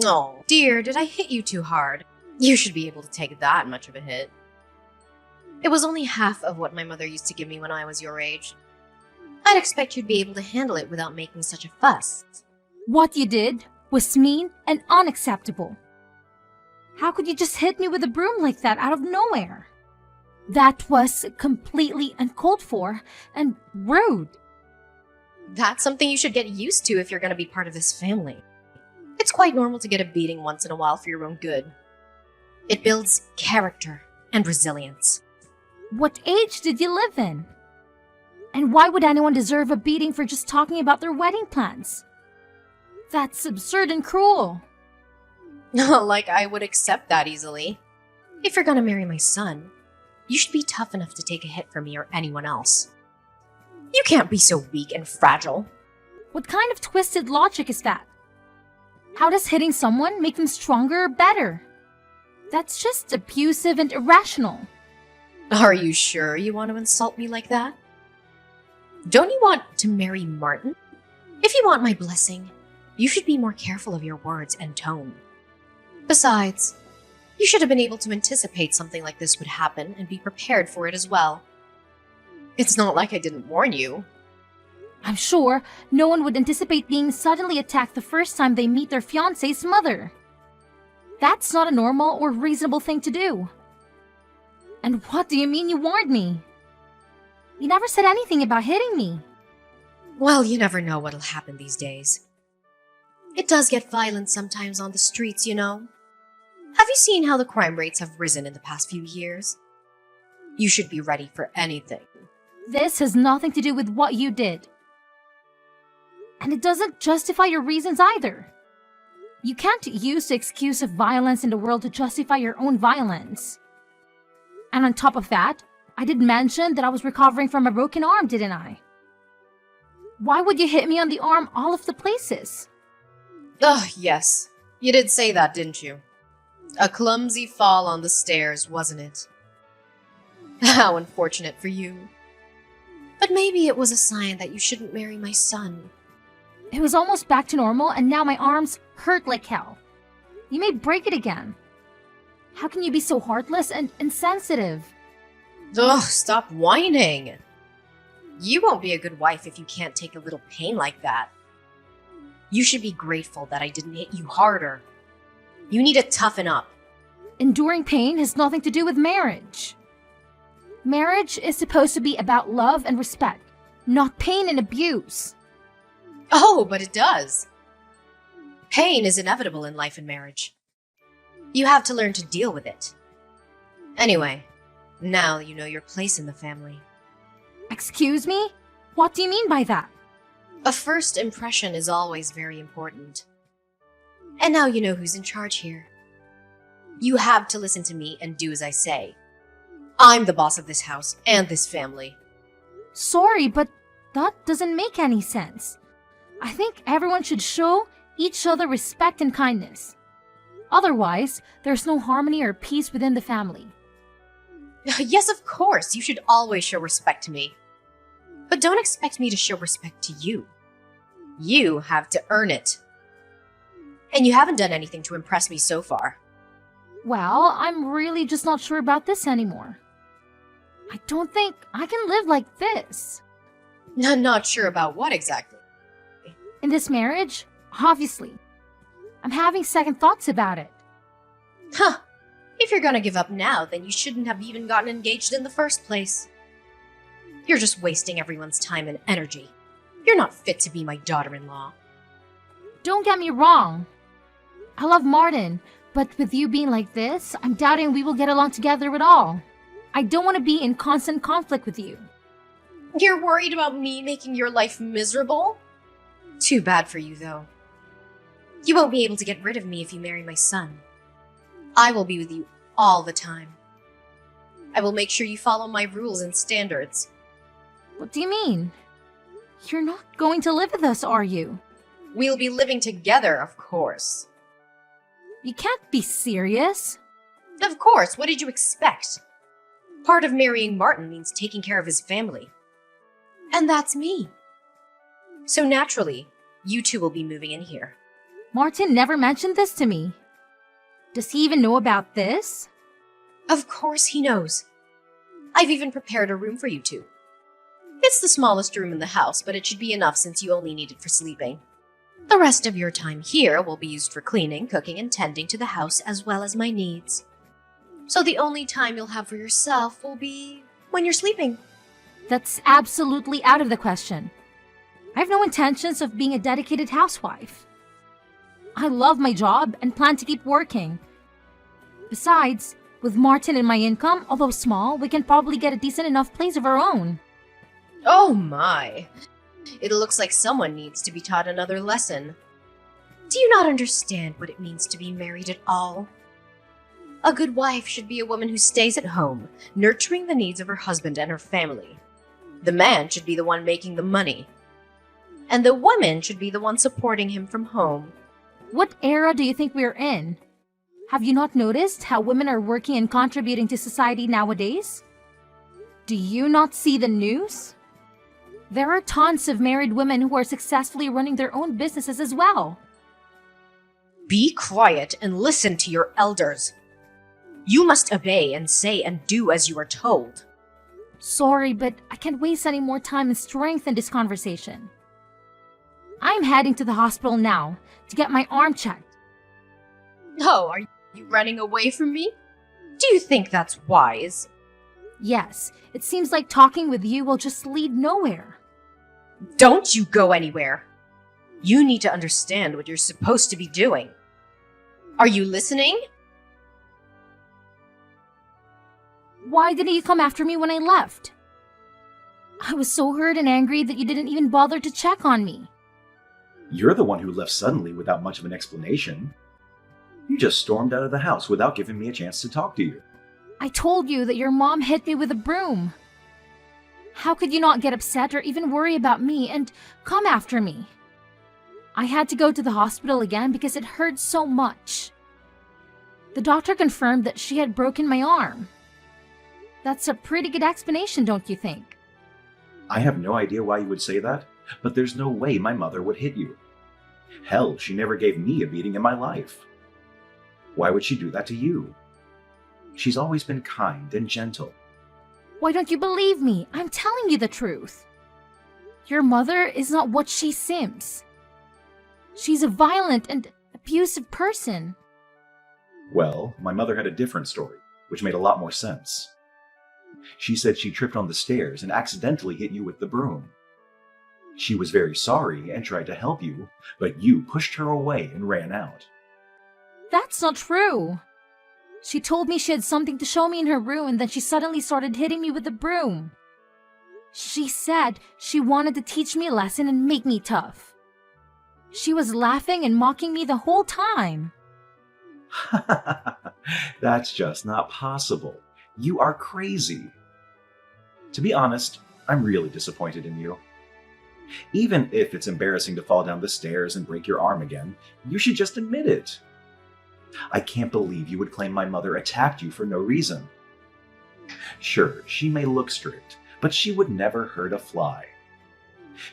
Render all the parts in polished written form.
Oh, dear, did I hit you too hard? You should be able to take that much of a hit. It was only half of what my mother used to give me when I was your age. I'd expect you'd be able to handle it without making such a fuss. What you did was mean and unacceptable. How could you just hit me with a broom like that out of nowhere? That was completely uncalled for and rude. That's something you should get used to if you're going to be part of this family. It's quite normal to get a beating once in a while for your own good. It builds character and resilience. What age did you live in? And why would anyone deserve a beating for just talking about their wedding plans? That's absurd and cruel. Like I would accept that easily. If you're going to marry my son, you should be tough enough to take a hit from me or anyone else. You can't be so weak and fragile. What kind of twisted logic is that? How does hitting someone make them stronger or better? That's just abusive and irrational. Are you sure you want to insult me like that? Don't you want to marry Martin? If you want my blessing, you should be more careful of your words and tone. Besides, you should have been able to anticipate something like this would happen and be prepared for it as well. It's not like I didn't warn you. I'm sure no one would anticipate being suddenly attacked the first time they meet their fiancé's mother. That's not a normal or reasonable thing to do. And what do you mean you warned me? You never said anything about hitting me. Well, you never know what'll happen these days. It does get violent sometimes on the streets, you know. Have you seen how the crime rates have risen in the past few years? You should be ready for anything. This has nothing to do with what you did. And it doesn't justify your reasons either. You can't use the excuse of violence in the world to justify your own violence. And on top of that, I did mention that I was recovering from a broken arm, didn't I? Why would you hit me on the arm all of the places? Ugh, yes. You did say that, didn't you? A clumsy fall on the stairs, wasn't it? How unfortunate for you. But maybe it was a sign that you shouldn't marry my son. It was almost back to normal, and now my arms hurt like hell. You may break it again. How can you be so heartless and insensitive? Ugh, stop whining. You won't be a good wife if you can't take a little pain like that. You should be grateful that I didn't hit you harder. You need to toughen up. Enduring pain has nothing to do with marriage. Marriage is supposed to be about love and respect, not pain and abuse. Oh, but it does. Pain is inevitable in life and marriage. You have to learn to deal with it. Anyway, now you know your place in the family. Excuse me? What do you mean by that? A first impression is always very important. And now you know who's in charge here. You have to listen to me and do as I say. I'm the boss of this house and this family. Sorry, but that doesn't make any sense. I think everyone should show each other respect and kindness. Otherwise, there's no harmony or peace within the family. Yes, of course, you should always show respect to me. But don't expect me to show respect to you. You have to earn it. And you haven't done anything to impress me so far. Well, I'm really just not sure about this anymore. I don't think I can live like this. I'm not sure about what exactly. In this marriage, obviously. I'm having second thoughts about it. Huh. If you're gonna give up now, then you shouldn't have even gotten engaged in the first place. You're just wasting everyone's time and energy. You're not fit to be my daughter-in-law. Don't get me wrong. I love Martin, but with you being like this, I'm doubting we will get along together at all. I don't want to be in constant conflict with you. You're worried about me making your life miserable? Too bad for you, though. You won't be able to get rid of me if you marry my son. I will be with you all the time. I will make sure you follow my rules and standards. What do you mean? You're not going to live with us, are you? We'll be living together, of course. You can't be serious. Of course, what did you expect? Part of marrying Martin means taking care of his family. And that's me. So naturally, you two will be moving in here. Martin never mentioned this to me. Does he even know about this? Of course he knows. I've even prepared a room for you two. It's the smallest room in the house, but it should be enough since you only need it for sleeping. The rest of your time here will be used for cleaning, cooking, and tending to the house as well as my needs. So the only time you'll have for yourself will be when you're sleeping. That's absolutely out of the question. I have no intentions of being a dedicated housewife. I love my job and plan to keep working. Besides, with Martin and my income, although small, we can probably get a decent enough place of our own. Oh my! It looks like someone needs to be taught another lesson. Do you not understand what it means to be married at all? A good wife should be a woman who stays at home, nurturing the needs of her husband and her family. The man should be the one making the money. And the woman should be the one supporting him from home. What era do you think we're in? Have you not noticed how women are working and contributing to society nowadays? Do you not see the news? There are tons of married women who are successfully running their own businesses as well. Be quiet and listen to your elders. You must obey and say and do as you are told. Sorry, but I can't waste any more time and strength in this conversation. I'm heading to the hospital now to get my arm checked. Oh, are you running away from me? Do you think that's wise? Yes, it seems like talking with you will just lead nowhere. Don't you go anywhere. You need to understand what you're supposed to be doing. Are you listening? Why didn't you come after me when I left? I was so hurt and angry that you didn't even bother to check on me. You're the one who left suddenly without much of an explanation. You just stormed out of the house without giving me a chance to talk to you. I told you that your mom hit me with a broom. How could you not get upset or even worry about me and come after me? I had to go to the hospital again because it hurt so much. The doctor confirmed that she had broken my arm. That's a pretty good explanation, don't you think? I have no idea why you would say that, but there's no way my mother would hit you. Hell, she never gave me a beating in my life. Why would she do that to you? She's always been kind and gentle. Why don't you believe me? I'm telling you the truth. Your mother is not what she seems. She's a violent and abusive person. Well, my mother had a different story, which made a lot more sense. She said she tripped on the stairs and accidentally hit you with the broom. She was very sorry and tried to help you, but you pushed her away and ran out. That's not true. She told me she had something to show me in her room and then she suddenly started hitting me with the broom. She said she wanted to teach me a lesson and make me tough. She was laughing and mocking me the whole time. That's just not possible. You are crazy. To be honest, I'm really disappointed in you. Even if it's embarrassing to fall down the stairs and break your arm again, you should just admit it. I can't believe you would claim my mother attacked you for no reason. Sure, she may look strict, but she would never hurt a fly.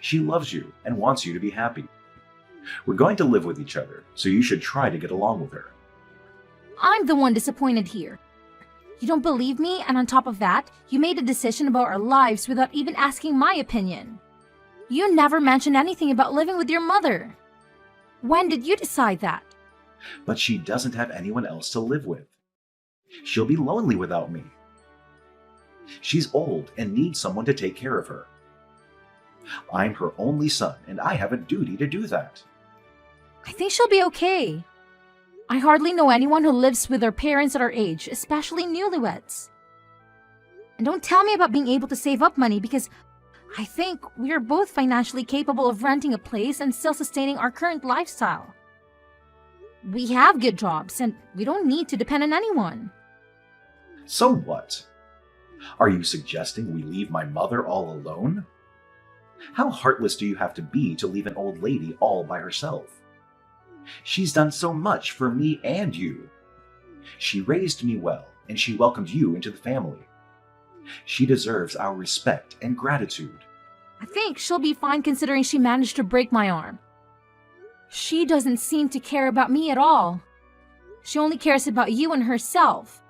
She loves you and wants you to be happy. We're going to live with each other, so you should try to get along with her. I'm the one disappointed here. You don't believe me, and on top of that, you made a decision about our lives without even asking my opinion. You never mentioned anything about living with your mother. When did you decide that? But she doesn't have anyone else to live with. She'll be lonely without me. She's old and needs someone to take care of her. I'm her only son, and I have a duty to do that. I think she'll be okay. I hardly know anyone who lives with their parents at our age, especially newlyweds. And don't tell me about being able to save up money because I think we are both financially capable of renting a place and still sustaining our current lifestyle. We have good jobs and we don't need to depend on anyone. So what? Are you suggesting we leave my mother all alone? How heartless do you have to be to leave an old lady all by herself? She's done so much for me and you. She raised me well, and she welcomed you into the family. She deserves our respect and gratitude. I think she'll be fine considering she managed to break my arm. She doesn't seem to care about me at all. She only cares about you and herself.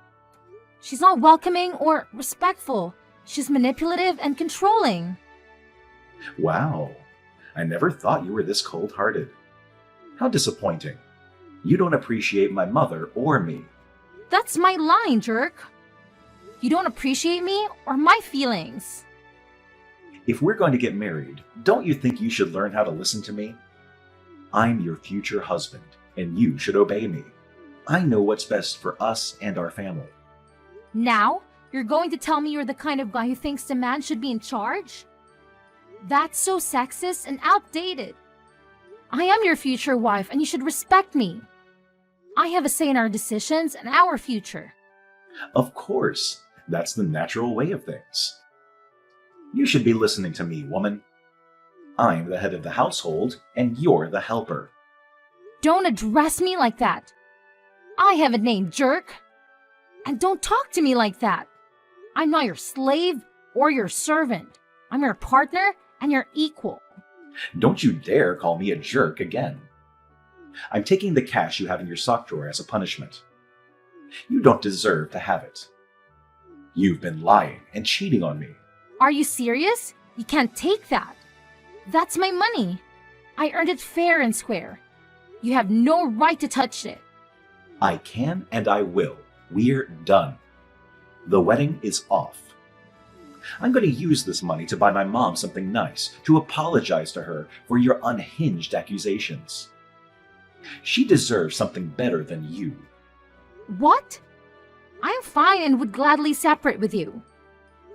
She's not welcoming or respectful. She's manipulative and controlling. Wow, I never thought you were this cold-hearted. How disappointing. You don't appreciate my mother or me. That's my line, jerk. You don't appreciate me or my feelings. If we're going to get married, don't you think you should learn how to listen to me? I'm your future husband, and you should obey me. I know what's best for us and our family. Now, you're going to tell me you're the kind of guy who thinks the man should be in charge? That's so sexist and outdated. I am your future wife, and you should respect me. I have a say in our decisions and our future. Of course, that's the natural way of things. You should be listening to me, woman. I'm the head of the household, and you're the helper. Don't address me like that. I have a name, jerk. And don't talk to me like that. I'm not your slave or your servant. I'm your partner and your equal. Don't you dare call me a jerk again. I'm taking the cash you have in your sock drawer as a punishment. You don't deserve to have it. You've been lying and cheating on me. Are you serious? You can't take that. That's my money. I earned it fair and square. You have no right to touch it. I can and I will. We're done. The wedding is off. I'm going to use this money to buy my mom something nice, to apologize to her for your unhinged accusations. She deserves something better than you. What? I'm fine and would gladly separate with you.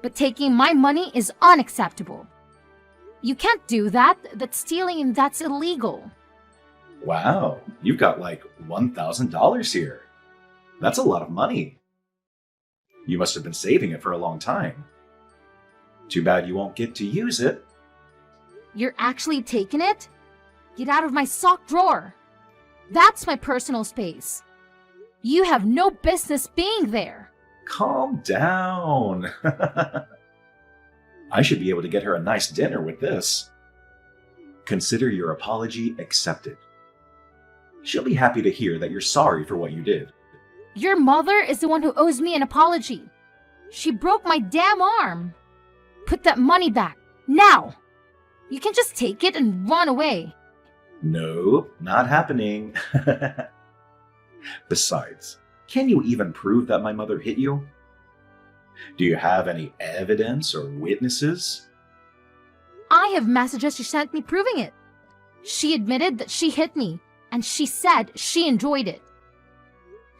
But taking my money is unacceptable. You can't do that. That's stealing and that's illegal. Wow, you've got like $1,000 here. That's a lot of money. You must have been saving it for a long time. Too bad you won't get to use it. You're actually taking it? Get out of my sock drawer. That's my personal space. You have no business being there. Calm down. I should be able to get her a nice dinner with this. Consider your apology accepted. She'll be happy to hear that you're sorry for what you did. Your mother is the one who owes me an apology. She broke my damn arm. Put that money back, now! You can just take it and run away. No, not happening. Besides, can you even prove that my mother hit you? Do you have any evidence or witnesses? I have messages she sent me proving it. She admitted that she hit me, and she said she enjoyed it.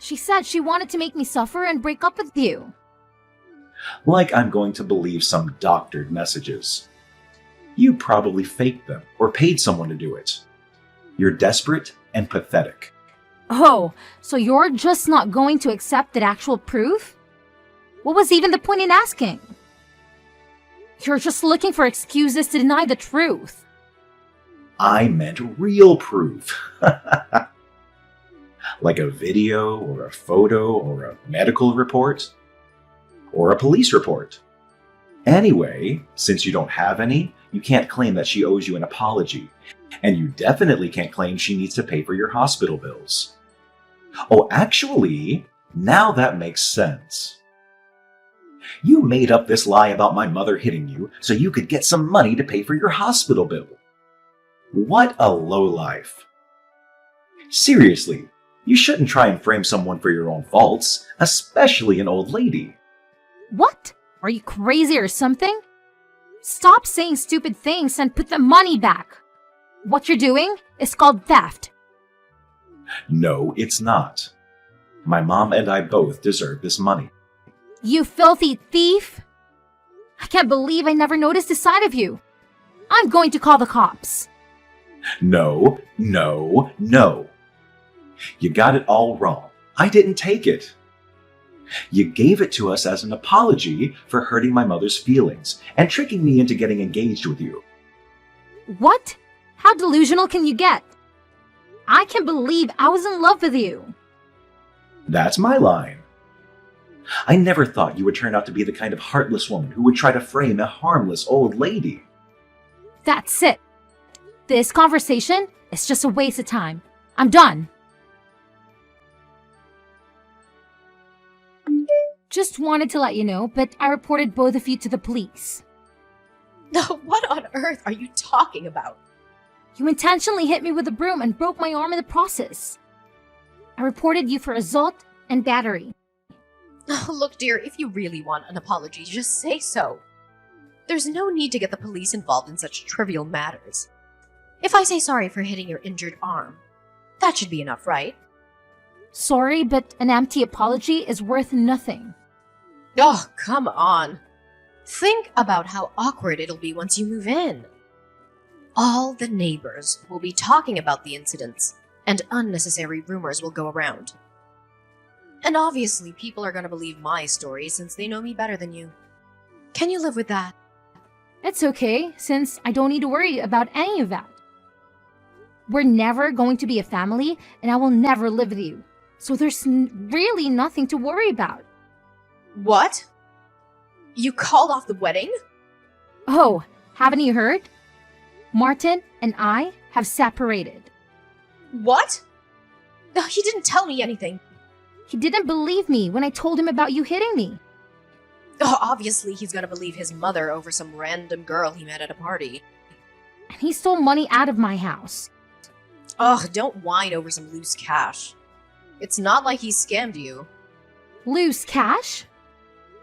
She said she wanted to make me suffer and break up with you. Like I'm going to believe some doctored messages. You probably faked them or paid someone to do it. You're desperate and pathetic. Oh, so you're just not going to accept that actual proof? What was even the point in asking? You're just looking for excuses to deny the truth. I meant real proof. Like a video or a photo or a medical report or a police report. Anyway, since you don't have any, you can't claim that she owes you an apology. And you definitely can't claim she needs to pay for your hospital bills. Oh, actually, now that makes sense. You made up this lie about my mother hitting you so you could get some money to pay for your hospital bill. What a lowlife. Seriously, you shouldn't try and frame someone for your own faults, especially an old lady. What? Are you crazy or something? Stop saying stupid things and put the money back. What you're doing is called theft. No, it's not. My mom and I both deserve this money. You filthy thief! I can't believe I never noticed this side of you. I'm going to call the cops. No, no, no. You got it all wrong. I didn't take it. You gave it to us as an apology for hurting my mother's feelings and tricking me into getting engaged with you. What? How delusional can you get? I can't believe I was in love with you. That's my line. I never thought you would turn out to be the kind of heartless woman who would try to frame a harmless old lady. That's it. This conversation is just a waste of time. I'm done. Just wanted to let you know, but I reported both of you to the police. What on earth are you talking about? You intentionally hit me with a broom and broke my arm in the process. I reported you for assault and battery. Look, dear, if you really want an apology, just say so. There's no need to get the police involved in such trivial matters. If I say sorry for hitting your injured arm, that should be enough, right? Sorry, but an empty apology is worth nothing. Oh, come on. Think about how awkward it'll be once you move in. All the neighbors will be talking about the incidents, and unnecessary rumors will go around. And obviously, people are going to believe my story since they know me better than you. Can you live with that? It's okay, since I don't need to worry about any of that. We're never going to be a family, and I will never live with you. So there's really nothing to worry about. What? You called off the wedding? Oh, haven't you heard? Martin and I have separated. What? He didn't tell me anything. He didn't believe me when I told him about you hitting me. Obviously, he's gonna believe his mother over some random girl he met at a party. And he stole money out of my house. Don't whine over some loose cash. It's not like he scammed you. Loose cash?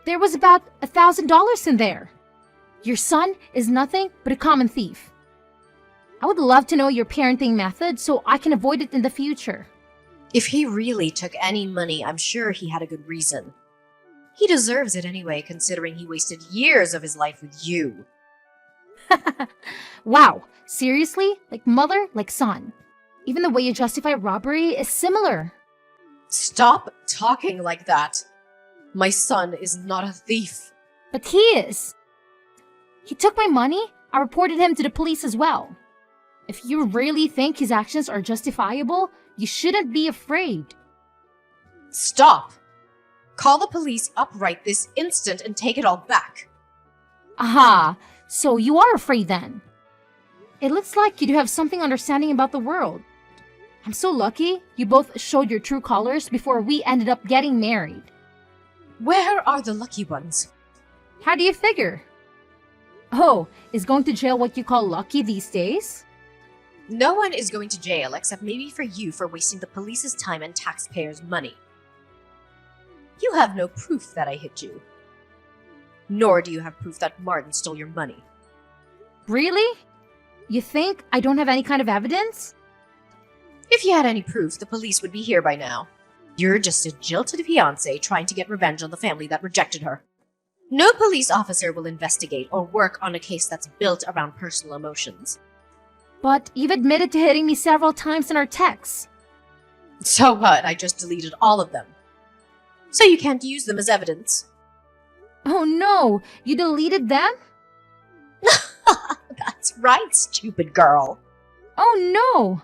There was about $1,000 in there. Your son is nothing but a common thief. I would love to know your parenting method so I can avoid it in the future. If he really took any money, I'm sure he had a good reason. He deserves it anyway, considering he wasted years of his life with you. Wow, seriously? Like mother, like son. Even the way you justify robbery is similar. Stop talking like that. My son is not a thief. But he is. He took my money. I reported him to the police as well. If you really think his actions are justifiable, you shouldn't be afraid. Stop! Call the police up right this instant and take it all back. Aha, so you are afraid then. It looks like you do have something understanding about the world. I'm so lucky you both showed your true colors before we ended up getting married. Where are the lucky ones? How do you figure? Oh, is going to jail what you call lucky these days? No one is going to jail except maybe for you for wasting the police's time and taxpayers' money. You have no proof that I hit you. Nor do you have proof that Martin stole your money. Really? You think I don't have any kind of evidence? If you had any proof, the police would be here by now. You're just a jilted fiancé trying to get revenge on the family that rejected her. No police officer will investigate or work on a case that's built around personal emotions. But you've admitted to hitting me several times in our texts. So what? I just deleted all of them. So you can't use them as evidence. Oh no, you deleted them? That's right, stupid girl. Oh no!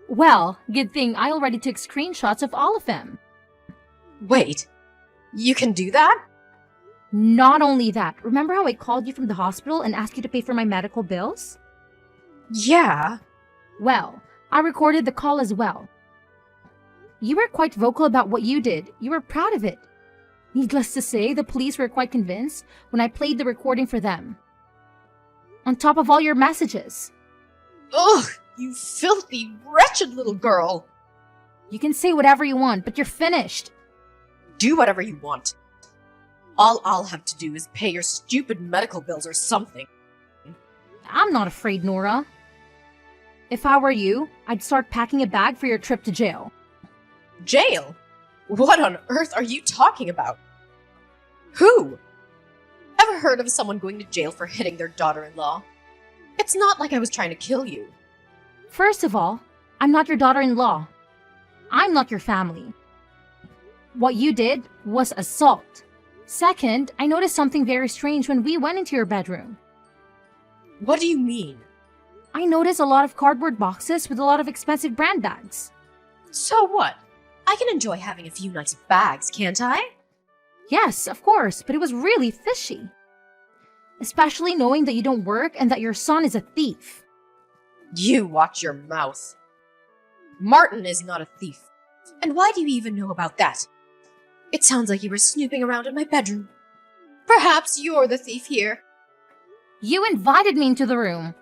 Well, good thing I already took screenshots of all of them. Wait, you can do that? Not only that, remember how I called you from the hospital and asked you to pay for my medical bills? Yeah. Well, I recorded the call as well. You were quite vocal about what you did. You were proud of it. Needless to say, the police were quite convinced when I played the recording for them. On top of all your messages. Ugh, you filthy, wretched little girl. You can say whatever you want, but you're finished. Do whatever you want. All I'll have to do is pay your stupid medical bills or something. I'm not afraid, Nora. If I were you, I'd start packing a bag for your trip to jail. Jail? What on earth are you talking about? Who? Ever heard of someone going to jail for hitting their daughter-in-law? It's not like I was trying to kill you. First of all, I'm not your daughter-in-law. I'm not your family. What you did was assault. Second, I noticed something very strange when we went into your bedroom. What do you mean? I noticed a lot of cardboard boxes with a lot of expensive brand bags. So what? I can enjoy having a few nice bags, can't I? Yes, of course, but it was really fishy. Especially knowing that you don't work and that your son is a thief. You watch your mouth. Martin is not a thief. And why do you even know about that? It sounds like you were snooping around in my bedroom. Perhaps you're the thief here. You invited me into the room.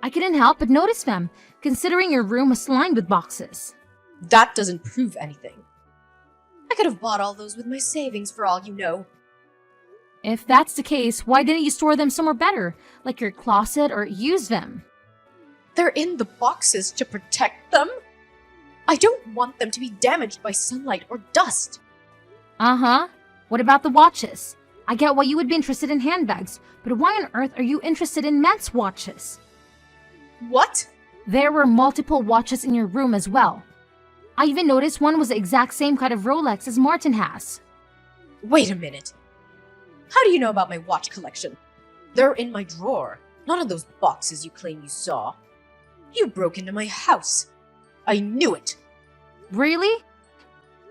I couldn't help but notice them, considering your room was lined with boxes. That doesn't prove anything. I could have bought all those with my savings for all you know. If that's the case, why didn't you store them somewhere better, like your closet, or use them? They're in the boxes to protect them. I don't want them to be damaged by sunlight or dust. Uh-huh. What about the watches? I get why you would be interested in handbags, but why on earth are you interested in men's watches? What? There were multiple watches in your room as well. I even noticed one was the exact same kind of Rolex as Martin has. Wait a minute. How do you know about my watch collection? They're in my drawer, not in those boxes you claim you saw. You broke into my house. I knew it. Really?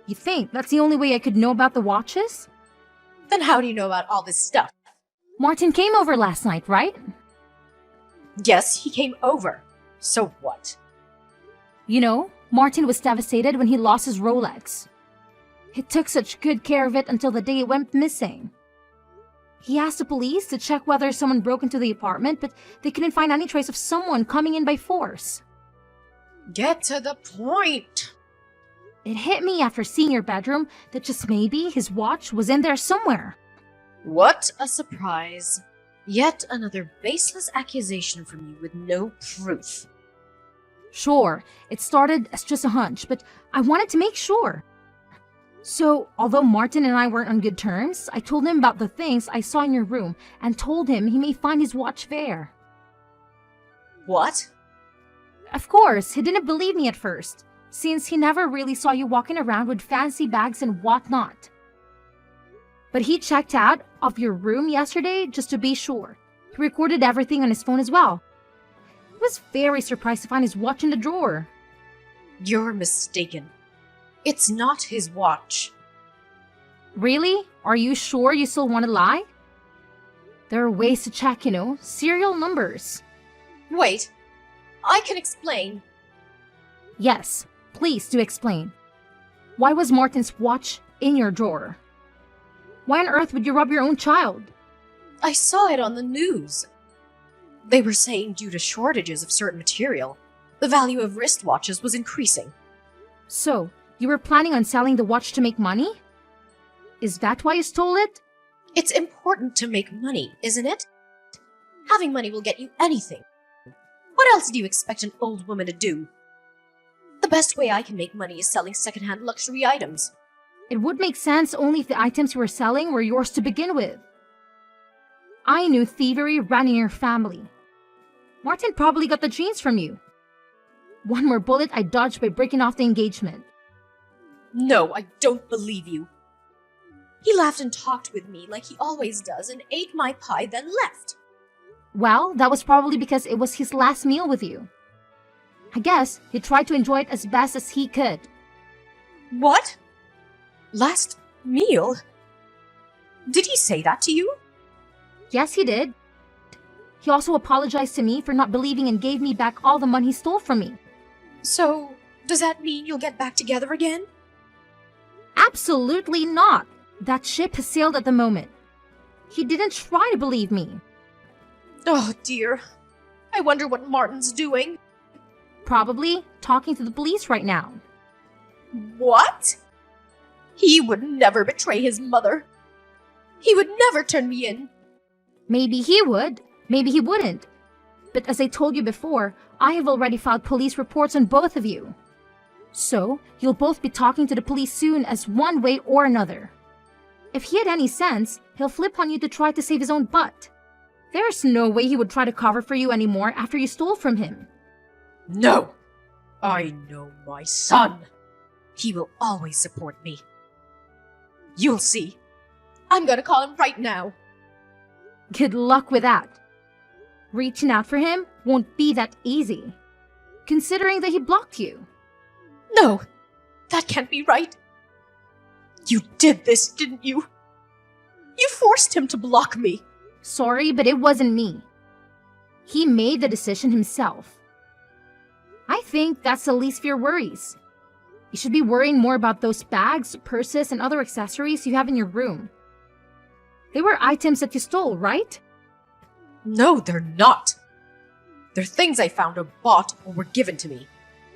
You think that's the only way I could know about the watches? Then how do you know about all this stuff? Martin came over last night, right? Yes, he came over. So what? You know, Martin was devastated when he lost his Rolex. He took such good care of it until the day it went missing. He asked the police to check whether someone broke into the apartment, but they couldn't find any trace of someone coming in by force. Get to the point. It hit me after seeing your bedroom that just maybe his watch was in there somewhere. What a surprise. Yet another baseless accusation from you with no proof. Sure, it started as just a hunch, but I wanted to make sure. So, although Martin and I weren't on good terms, I told him about the things I saw in your room and told him he may find his watch there. What? Of course, he didn't believe me at first, since he never really saw you walking around with fancy bags and whatnot. But he checked out of your room yesterday just to be sure. He recorded everything on his phone as well. He was very surprised to find his watch in the drawer. You're mistaken. It's not his watch. Really? Are you sure you still want to lie? There are ways to check, serial numbers. Wait, I can explain. Yes, please do explain. Why was Martin's watch in your drawer? Why on earth would you rob your own child? I saw it on the news. They were saying due to shortages of certain material, the value of wristwatches was increasing. So, you were planning on selling the watch to make money? Is that why you stole it? It's important to make money, isn't it? Having money will get you anything. What else do you expect an old woman to do? The best way I can make money is selling secondhand luxury items. It would make sense only if the items you were selling were yours to begin with. I knew thievery ran in your family. Martin probably got the genes from you. One more bullet I dodged by breaking off the engagement. No, I don't believe you. He laughed and talked with me like he always does and ate my pie, then left. Well, that was probably because it was his last meal with you. I guess he tried to enjoy it as best as he could. What? Last meal? Did he say that to you? Yes, he did. He also apologized to me for not believing and gave me back all the money he stole from me. So, does that mean you'll get back together again? Absolutely not. That ship has sailed at the moment. He didn't try to believe me. Oh dear. I wonder what Martin's doing. Probably talking to the police right now. What? He would never betray his mother. He would never turn me in. Maybe he would, maybe he wouldn't. But as I told you before, I have already filed police reports on both of you. So, you'll both be talking to the police soon as one way or another. If he had any sense, he'll flip on you to try to save his own butt. There's no way he would try to cover for you anymore after you stole from him. No! I know my son. He will always support me. You'll see. I'm gonna call him right now. Good luck with that. Reaching out for him won't be that easy, considering that he blocked you. No, that can't be right. You did this, didn't you? You forced him to block me. Sorry, but it wasn't me. He made the decision himself. think that's the least of your worries. You should be worrying more about those bags, purses, and other accessories you have in your room. They were items that you stole, right? No, they're not. They're things I found or bought or were given to me.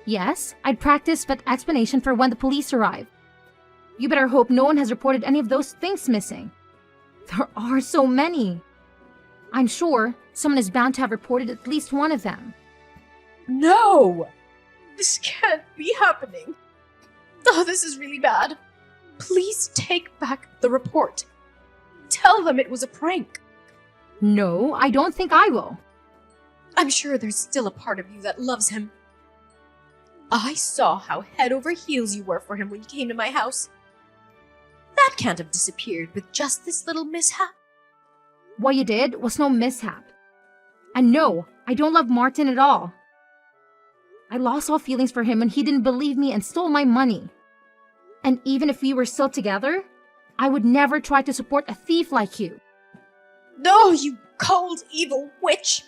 Yes, I'd practice that explanation for when the police arrive. You better hope no one has reported any of those things missing. There are so many. I'm sure someone is bound to have reported at least one of them. No! This can't be happening. Oh, this is really bad. Please take back the report. Tell them it was a prank. No, I don't think I will. I'm sure there's still a part of you that loves him. I saw how head over heels you were for him when you came to my house. That can't have disappeared with just this little mishap. What you did was no mishap. And no, I don't love Martin at all. I lost all feelings for him when he didn't believe me and stole my money. And even if we were still together, I would never try to support a thief like you. No, you cold, evil witch!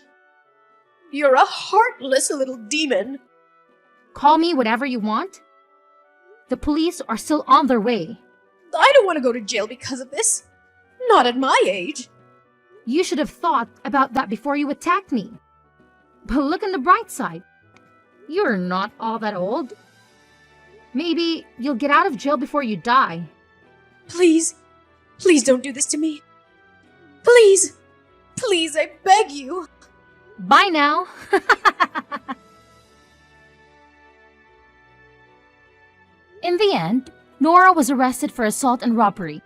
You're a heartless little demon. Call me whatever you want. The police are still on their way. I don't want to go to jail because of this. Not at my age. You should have thought about that before you attacked me. But look on the bright side. You're not all that old. Maybe you'll get out of jail before you die. Please, please don't do this to me. Please, please, I beg you. Bye now. In the end, Nora was arrested for assault and robbery.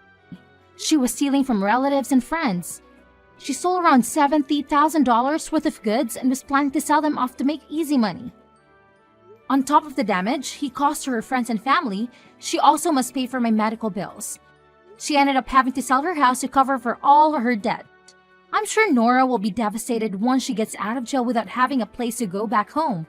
She was stealing from relatives and friends. She stole around $70,000 worth of goods and was planning to sell them off to make easy money. On top of the damage he caused to her friends and family, she also must pay for my medical bills. She ended up having to sell her house to cover for all her debt. I'm sure Nora will be devastated once she gets out of jail without having a place to go back home.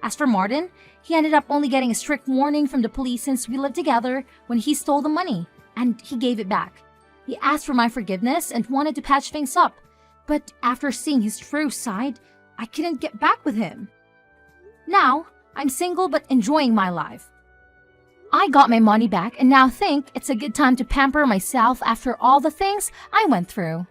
As for Martin, he ended up only getting a strict warning from the police since we lived together when he stole the money, and he gave it back. He asked for my forgiveness and wanted to patch things up, but after seeing his true side, I couldn't get back with him. Now, I'm single but enjoying my life. I got my money back and now think it's a good time to pamper myself after all the things I went through.